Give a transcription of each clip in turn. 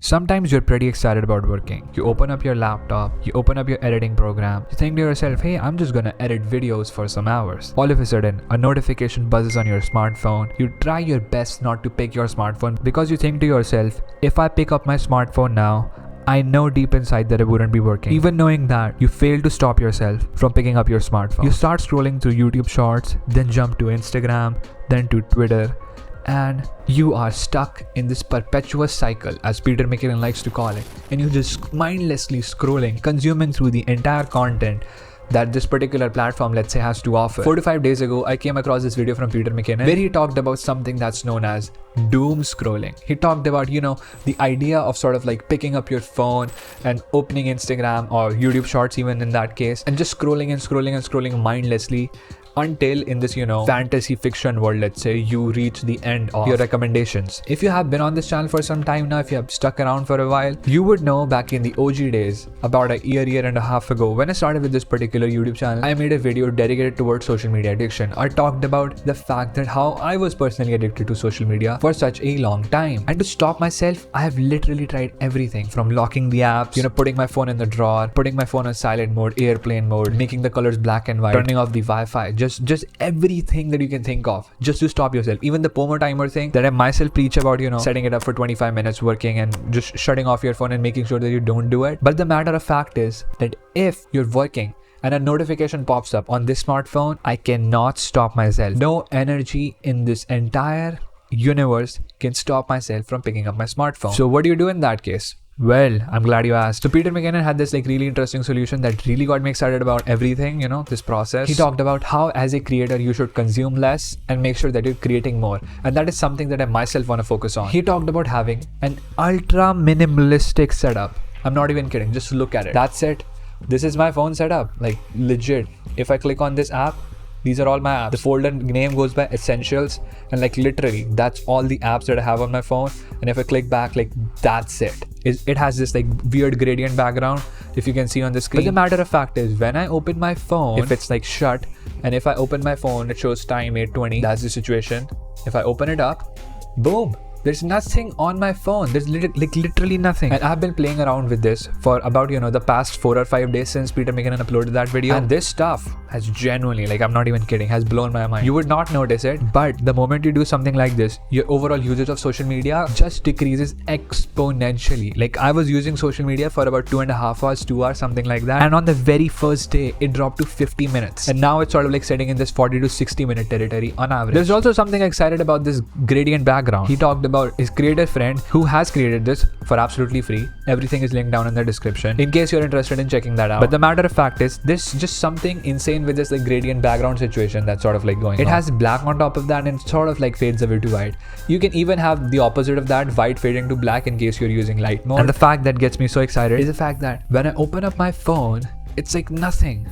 Sometimes you're pretty excited about working. You open up your laptop, you open up your editing program, you think to yourself, hey, I'm just gonna edit videos for some hours. All of a sudden, a notification buzzes on your smartphone. You try your best not to pick your smartphone because you think to yourself, if I pick up my smartphone now, I know deep inside that it wouldn't be working. Even knowing that, you fail to stop yourself from picking up your smartphone. You start scrolling through YouTube shorts, then jump to Instagram, then to Twitter, and you are stuck in this perpetuous cycle, as PeterMcKinnon likes to call it, and you're just mindlessly scrolling, consuming through the entire content that this particular platform, let's say, has to offer. 4 to 5 days ago, I came across this video from PeterMcKinnon where he talked about something that's known as doom scrolling. He talked about, the idea of sort of like picking up your phone and opening Instagram or YouTube shorts even in that case, and just scrolling mindlessly until in this, fantasy fiction world, let's say, you reach the end of your recommendations. If you have been on this channel for some time now, if you have stuck around for a while, you would know back in the OG days, about a year and a half ago, when I started with this particular YouTube channel, I made a video dedicated towards social media addiction. I talked about the fact that how I was personally addicted to social media for such a long time. And to stop myself, I have literally tried everything from locking the apps, putting my phone in the drawer, putting my phone on silent mode, airplane mode, making the colors black and white, turning off the Wi-Fi, just everything that you can think of just to stop yourself. Even the Pomo timer thing that I myself preach about, setting it up for 25 minutes working and just shutting off your phone and making sure that you don't do it. But the matter of fact is that if you're working and a notification pops up on this smartphone, I cannot stop myself. No energy in this entire universe can stop myself from picking up my smartphone. So what do you do in that case? Well, I'm glad you asked. So PeterMcKinnon had this really interesting solution that really got me excited about everything, this process. He talked about how as a creator you should consume less and make sure that you're creating more. And that is something that I myself want to focus on. He talked about having an ultra minimalistic setup. I'm not even kidding. Just look at it. That's it. This is my phone setup. Like legit. If I click on this app, these are all my apps. The folder name goes by Essentials, and literally that's all the apps that I have on my phone. And if I click back, that's it. It has this weird gradient background, if you can see on the screen. But the matter of fact is, when I open my phone, if it's shut, and if I open my phone, it shows time 8:20. That's the situation. If I open it up, boom. There's nothing on my phone. There's literally nothing. And I've been playing around with this for about, the past 4 or 5 days since PeterMcKinnon uploaded that video. And this stuff has genuinely, I'm not even kidding, has blown my mind. You would not notice it, but the moment you do something like this, your overall usage of social media just decreases exponentially. I was using social media for about 2.5 hours, 2 hours, something like that. And on the very first day, it dropped to 50 minutes. And now it's sort of sitting in this 40 to 60 minute territory on average. There's also something excited about this gradient background. He talked about his creator friend who has created this for absolutely free. Everything is linked down in the description in case you're interested in checking that out. But the matter of fact is, this just something insane with this gradient background situation that's sort of going on. It has black on top of that and it sort of fades away to white. You can even have the opposite of that, white fading to black, in case you're using light mode. And the fact that gets me so excited is the fact that when I open up my phone, it's nothing.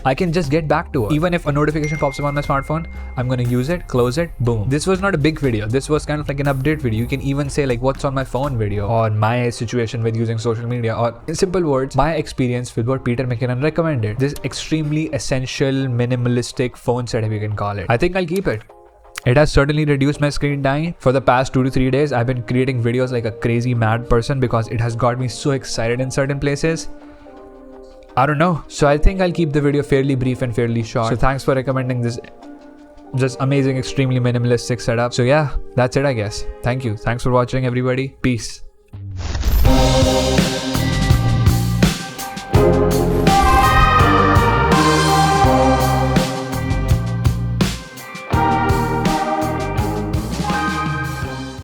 I can just get back to it. Even if a notification pops up on my smartphone, I'm gonna use it, close it, boom. This was not a big video. This was kind of an update video. You can even say what's on my phone video, or my situation with using social media, or in simple words, my experience with what PeterMcKinnon recommended. This extremely essential, minimalistic phone setup, you can call it. I think I'll keep it. It has certainly reduced my screen time. For the past 2 to 3 days, I've been creating videos like a crazy mad person because it has got me so excited in certain places. I don't know. So I think I'll keep the video fairly brief and fairly short. So thanks for recommending this just amazing, extremely minimalistic setup. So yeah, that's it, I guess. Thank you. Thanks for watching, everybody. Peace.